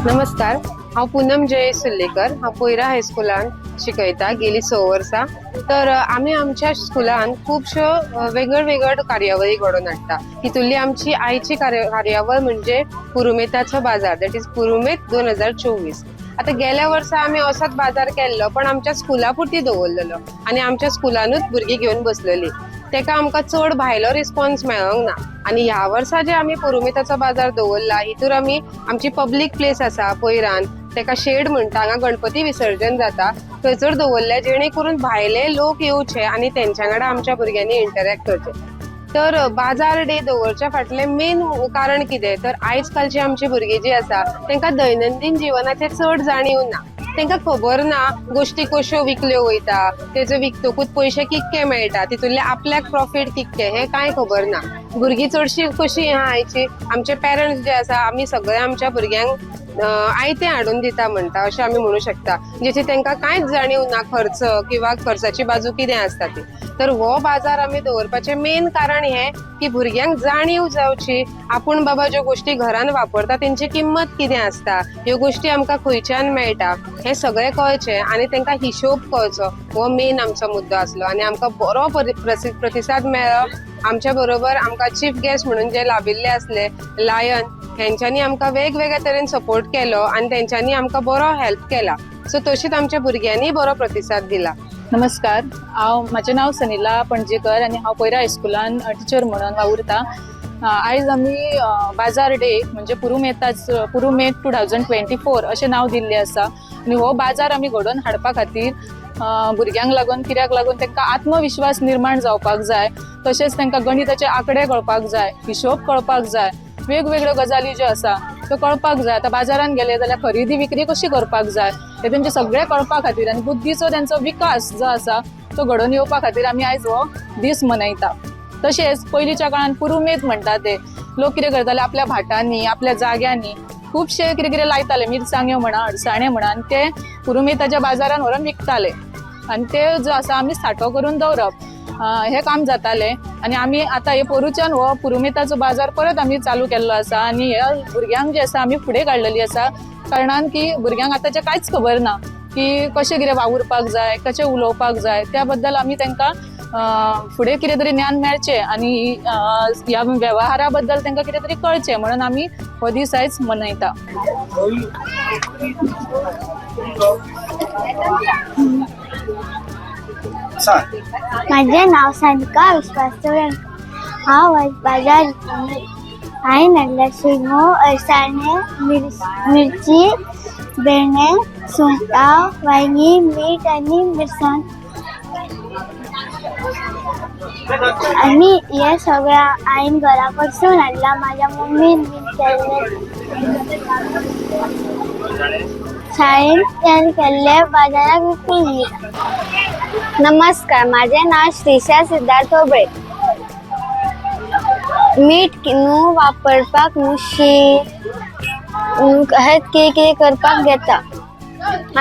नमस्कार, हांव पूनम जयेश सुल्लेकर। हांव पोयरा हायस्कुलान शिकयता गेली 6 वर्सां। तर आमी आमच्या स्कुलान खुबश्यो वेगळ्यो कार्यावळी घडोवन हाडटा। हितुंतली आमची आयची कार्यावळ म्हणजे पुरुमेताचो बाजार, दॅट इज पुरुमेत 2024। आता गेल्या वर्सा आमी असोच बाजार केल्लो, पण आमच्या स्कुला पुरती दवरलेलो आनी आमच्या स्कुलानूच भुरगीं घेवन बसलेलीं। तेका आमकां चड भायलो रिस्पॉन्स मेळोंक ना। आनी ह्या वर्सा जे आमी पुरुमेताचो बाजार दवरला, हितूर आमी आमची पब्लीक प्लेस आसा पयरान, तेका शेड म्हणटा, हांगा गणपती विसर्जन जाता, थंयसर दवरले जेणे करून भायले लोक येवचे आनी तेंच्या वांगडा आमच्या भुरग्यांनी इंटरॅक्ट करचे। तर बाजार डे दवरच्या फाटलें मेन कारण कितें तर आयज कालची आमची भुरगीं जी आसा तेंकां दैनंदीन जिवनाचे चड जाणीव ना। तेंकां खबर ना गोष्टी कश्यो विकल्यो वयता, तेजो विकतकूच पयशे कितके मेळटा, तितूंतले आपल्याक प्रॉफिट कितके हें कांय खबर ना। भुरगीं चडशीं कशीं आयची आमचे पेरंट्स जे आसा आमी सगळे आमच्या भुरग्यांक आयतें हाडून दिता म्हणटा अशें आमी म्हणूं शकता, जेची तेंकां कांयच जाणीव ना खर्च किंवा खर्चाची बाजू कितें आसता ती। तर हो बाजार आमी दवरपाचें मेन कारण हें की भुरग्यांक जाणीव जावची, आपूण बाबा ज्यो गोष्टी घरान वापरता तेंची किंमत कितें आसता, ह्यो गोष्टी आमकां खंयच्यान मेळटा हें सगळें कळचें आनी तेंकां हिशोब कळचो, हो मेन आमचो मुद्दो आसलो। आनी आमकां बरो प्रतिसाद मेळ्ळो। आमच्या बरोबर आमकां चीफ गेस्ट म्हणून जे लाभिल्ले आसले लायन, हेंच्यांनी आमकां वेगवेगळ्या तरेन सपोर्ट केलो आनी तेंच्यांनी आमकां बरो हेल्प केला। सो तशीच आमच्या भुरग्यांनी बरो प्रतिसाद दिला। नमस्कार, म्हजें नांव सनिला पणजेकर आनी हांव पोयरा हायस्कुलान टिचर म्हणून वावुरतां। आयज आमी बाजार डे म्हणजे पुरुमेत 2024 अशें नांव दिल्लें आसा आनी हो बाजार आमी घडोवन हाडपा खातीर भुरग्यांक लागून कित्याक लागून तेंकां आत्मविश्वास निर्माण जावपाक जाय, तशेंच तेंकां गणिताचे आंकडे कळपाक जाय, हिशोब कळपाक जाय, वेगवेगळ्यो गजाली ज्यो आसा त्यो कळपाक जाय। आतां बाजारान गेले जाल्यार खरेदी विक्री कशी करपाक जाय हे तेंचे सगळें कळपा खातीर आनी बुद्धीचो तेंचो विकास जो आसा तो घडोवन येवपा खातीर आमी आयज हो दीस मनयता। तशेंच पयलींच्या काळान पुरुमेत म्हणटा ते लोक कितें करताले, आपल्या भाटांनी आपल्या जाग्यांनी खुबशे कितें लायताले, मिरसांग्यो म्हणा, अळसाणे म्हणा, आनी ते पुरुमेताच्या बाजारान व्हरोन विकताले आनी ते जो आसा आमी सांठो करून दवरप हे काम जातालें। आनी आमी आतां हे पोरुच्यान हो पुरुमेताचो बाजार परत आमी चालू केल्लो आसा आनी ह्या भुरग्यांक जे आसा आमी फुडें काडलेली आसा, कारणान की भुरग्यांक आतांचे कांयच खबर ना की कशें कितें वावुरपाक जाय, कशें उलोवपाक जाय, त्या बद्दल आमी तेंकां फुडें कितें तरी ज्ञान मेळचें आनी ह्या वेव्हारा बद्दल तेंकां कितें तरी कळचें म्हणून आमी हो दीस आयज मनयता। माझे नाव सानिका विश्वास चव्हाण। हांव आज बाजार हांवें हाडला शिगमो, अळसाणे, मिरची, भेंडे, सुंगटां, वांयगी, मीठ आनी मिरसांग। आनी हे सगळें हांवें घरा कडसून हाडला, म्हाज्या मम्मीन बीन केल्लें, शाळेंत केल्ले बाजाराक विकूंक दिता। नमस्कार, माझे नाव श्रीशा सिद्धार्थ होबळे। मीठ न्हू वापरपाक शीत कितें करपाक घेता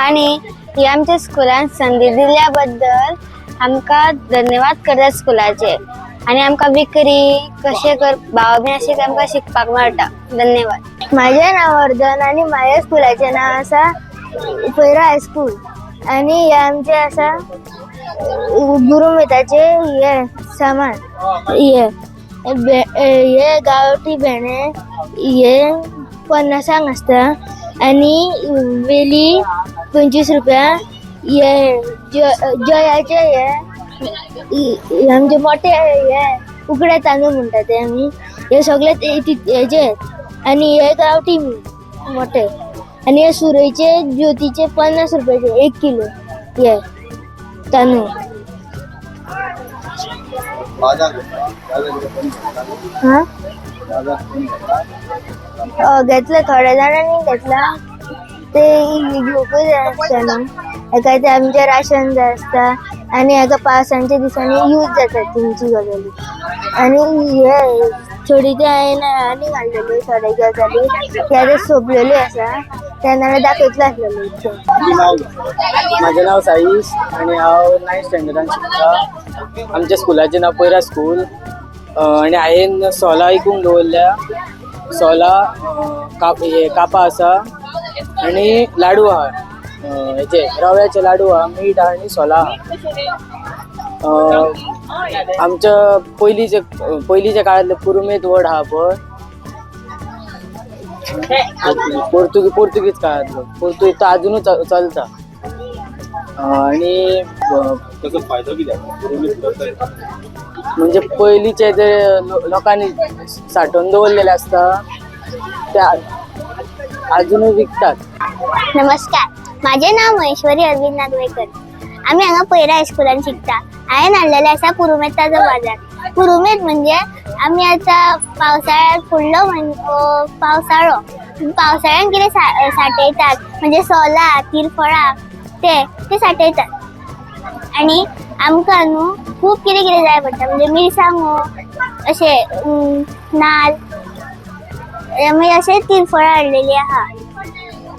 आनी ही आमच्या स्कुलान संदी दिल्या बद्दल आमकां धन्यवाद करता स्कुलाचे। आनी आमकां विक्री कशें करपाक बीन अशें आमकां शिकपाक मेळटा। धन्यवाद। म्हाजें नांव वर्धन आनी म्हाज्या स्कुलाचें नांव आसा पोयरा हायस्कूल आनी हे आमचें आसा पुरुमेताचे हे सामान, हे गांवठी भेंडे हे 50 आसता आनी वेली 25 रुपया, हे जयाचे हे आमचे मोठे हे उकडे तांदूळ म्हणटा ते आमी, हे सगळे हेचे आनी हे गांवठी मोठे आनी हे सुरयचे ज्योतीचे 50 रुपयाचे 1 किलो हे तांदूळ। घेतले थोड्या जाणांनी घेतला, ते घेवपूच जाय आसता न्हू, हेका ते आमचे राशन जाय आसता आनी हेका पावसांच्या दिसांनी यूज जाता तेंची गजाली। आनी हे थोडी ते हांवें आनी हाडलेली थोडे गजाली ते आतां सोंपलेली आसा, तेन्ना दाखयतलो आसलेलो। माझे नाव साईश आणि हांव 9th स्टँडर्डान शिकता। आमच्या स्कुलाचें नांव पोयरा स्कूल आणि हांवें सोलां विकूंक दवरल्या। सोलां कापां आसा आणि लाडू आहा हेचे रव्याचे लाडू आहा, मीठ आहा आणि सोला आहा. आमच्या पयलीच्या काळातले पुरुमेत वड आहा पळय पोर्तुगीज काळातलो पोर्तुगीज तो अजूनच चलता. आणि त्याचा फायदा किती आहे? म्हणजे पयलीचे जे लोकांनी साठवून दवरलेले असता ते अजूनही विकतात. नमस्कार, माझे नाव महेश्वरी अरविंद नागवेकर. आम्ही हांगा पैरा हायस्कुलान शिकता. हांवें हाडलेले आसा पुरुमेताचो बाजार. पुरुमेत म्हणजे आम्ही आता पावसाळ्यात फुडलो पावसाळ्यात कितें साठयतात म्हणजे सोला तिरफळा ते साठयतात. आणि आमकां न्हू खूब कितें कितें जाय पडटा म्हणजे मिरसांगो अशे नाल्ल आमी अशे तिरफळा हाडलेली आहा.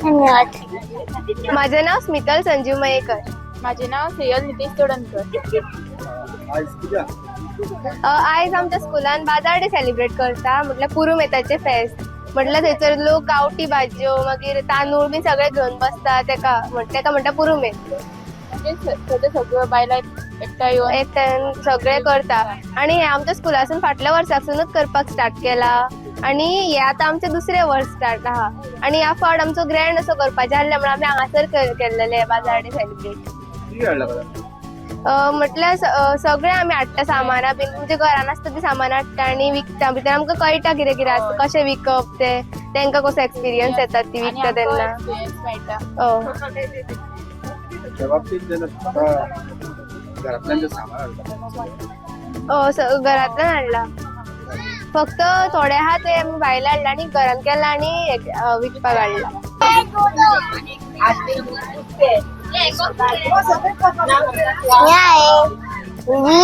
धन्यवाद. माझे नाव स्मितल संजीव मयेकर. माझे नाव सेयल नितेश तोडणकर. आयज आमच्या स्कुलान बाजार डे सेलिब्रेट करता म्हटल्यार पुरुमेताचे फेस्त. म्हटल्यार थंयसर लोक गांवठी भाजयो मागीर तांदूळ बी सगळे घेवन बसता तेका म्हणटा पुरुमेत. सगळ्यो बायलां एकठांय येवन एकट्यान सगळे करता आणि हे आमच्या स्कुलासून फाटल्या वर्सासूनच करपाक स्टार्ट केला आणि हे आता आमचे दुसरे वर्स स्टार्ट आहा. आणि ह्या फावट आमचो ग्रँड असो करपाचे आसले म्हणून आमी हांगासर केल्लेले बाजार डे सेलिब्रेट. म्हटल्यार सगळे आमी हाडटा सामाना बीन म्हणजे घरान आसता ती सामान हाडटा आणि विकता. भितर आमकां कळटा कितें कितें आसता कशें विकप ते तांकां कसो एक्सपिरियन्स येता ती विकता तेन्ना. त्या बाबतीत घरातल्यान सामान घरांतल्यान हाडला. फक्त थोडे आहा ते आमी भायले हाडला आणि घरान केला आणि विकपाक हाडला. मी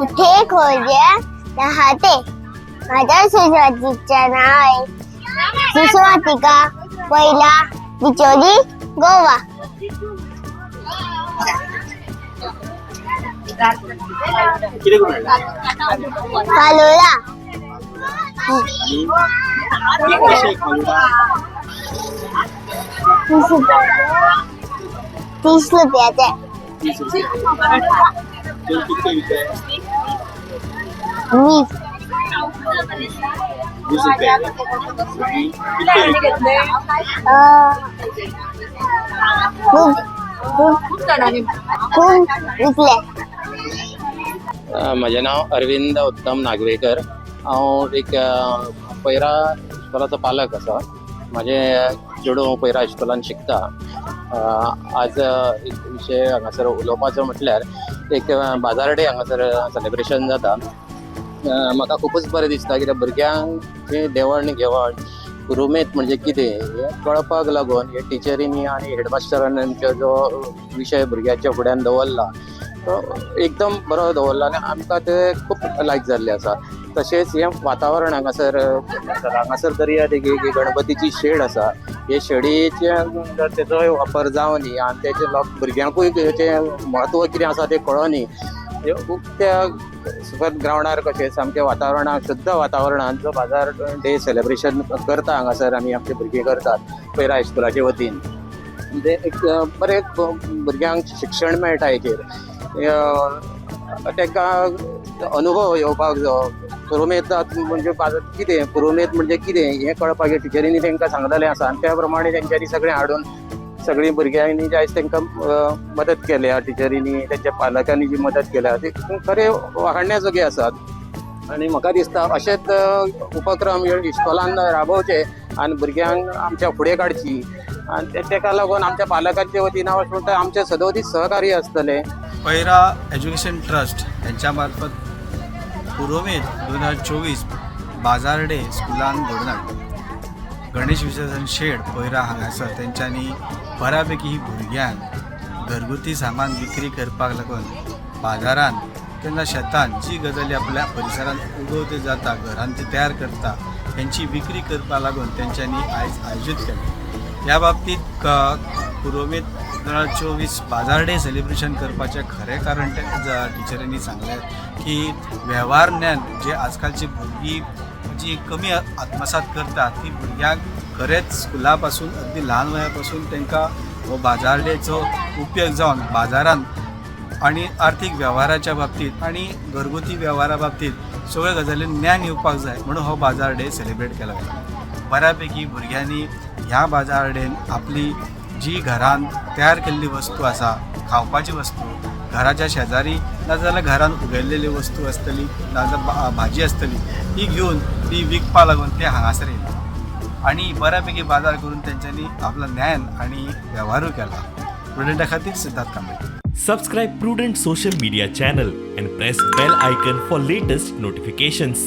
इथे खोल्या राहते. माझ्या सुरुवातीचं नाव आहे सुस्वातिका पहिला बिचोली गोवा. फालुदा 30 रुपयाचे. 30 रुपये. 20 रुपये. खूप विकले. म्हजें नाव अरविंद उत्तम नागवेकर. हांव एक पैरा इस्कॉलाचो पालक आसा. म्हाजें चेडूं पैरा इस्कॉलान शिकता. आज एक विशय हांगासर उलोवपाचो म्हटल्यार एक बाजार डे हांगासर सेलिब्रेशन जाता. म्हाका खूबच बरें दिसता कित्याक भुरग्यांक जें देवण घेवण पुरुमेत म्हणजे कितें हें कळपाक लागून हे टिचरींनी आनी हेडमास्टरांनी आमचो जो विशय भुरग्याच्या फुड्यान दवरला तो एकदम बरो दवरला आनी आमकां ते खूब लायक जाल्लें आसा. तशेंच हें वातावरण हांगासर दर्या देगे गणपतीची शेड आसा. हे शेडीचे तेजोय वापर जावं न्ही आनी तेचे भुरग्यांकूय तेचें म्हत्व कितें आसा तें कळोनी उक्त्या सुखद ग्रावंडार कशें सामकें वातावरणाक शुद्ध वातावरणांत जो बाजार डे सेलिब्रेशन करता हांगासर आमी आपले भुरगे करतात पैरा हायस्कुलाचे वतीन. म्हणजे एक बरें भुरग्यांक शिक्षण मेळटा हेचेर. तांकां अनुभव येवपाक जाय. पुरुमेतात म्हणजे कितें पुरुमेत म्हणजे कितें हें कळपाक टिचरींनी तांकां सांगलेलें आसा आनी त्या प्रमाणे तेंच्यांनी सगळें हाडून सगळीं भुरग्यांनी आयज तांकां मदत केल्या टिचरींनी तेंच्या पालकांनी जी मदत केल्या ती खरें वाखाणण्या जोगी आसात. आनी म्हाका दिसता अशेच उपक्रम इस्कॉलान राबोवचे आनी भुरग्यांक आमच्या फुडें काडची आनी तेका लागून आमच्या पालकांच्या वतीन हांव अशें म्हणटा आमचें सदोदीत सहकार्य आसतलें. पैरा एज्युकेशन ट्रस्ट यांच्या मार्फत पुरोमेत 2024 बाजार डे स्कुलान घडोवन हाडटा. गणेश विसर्जन शेड पैरा हांगासर तेंच्यांनी बऱ्यापैकी भुरग्यांक घरगुती सामान विक्री करपाक लागून बाजारान तेन्ना शेतान जी गजाली आपल्या परिसरान उगवते जाता घरान ते तयार करता त्यांची विक्री करपाक लागून तेंच्यांनी आयज आयोजीत केलें. ह्या बाबतीत पुरोमेत 2024 बाजार डे सेलिब्रेशन करपाचें खरें कारण टिचरींनी सांगलें की वेव्हार ज्ञान जे आजकालची भुरगीं जी कमी आत्मसात करता ती भुरग्यांक खरेंच स्कुला पासून अगदी ल्हान वया पासून तांकां हो बाजार डेचो उपयोग जावन बाजारांत आनी आर्थीक वेव्हाराच्या बाबतींत आनी घरगुती वेव्हारा बाबतींत सगळ्या गजालींनी ज्ञान येवपाक जाय म्हणून हो बाजार डे सेलिब्रेट केला वता. बऱ्यापैकी भुरग्यांनी ह्या बाजार डेन आपली जी घरान तयार केल्ली वस्तू आसा, खावपाची वस्तू, घराच्या शेजारी नाजाल्यार घरान उगयल्लेली वस्तू आसतली नाजाल्यार भाजी आसतली ती घेवन ती विकपा लागून ते हांगासर येयले आनी बऱ्यापैकी बाजार करून तेंच्यांनी आपलो ज्ञान आनी वेव्हारूय केला. स्टुडंटा खातीर Siddharth Kamble. Subscribe Prudent social media channel and press bell icon for latest notifications.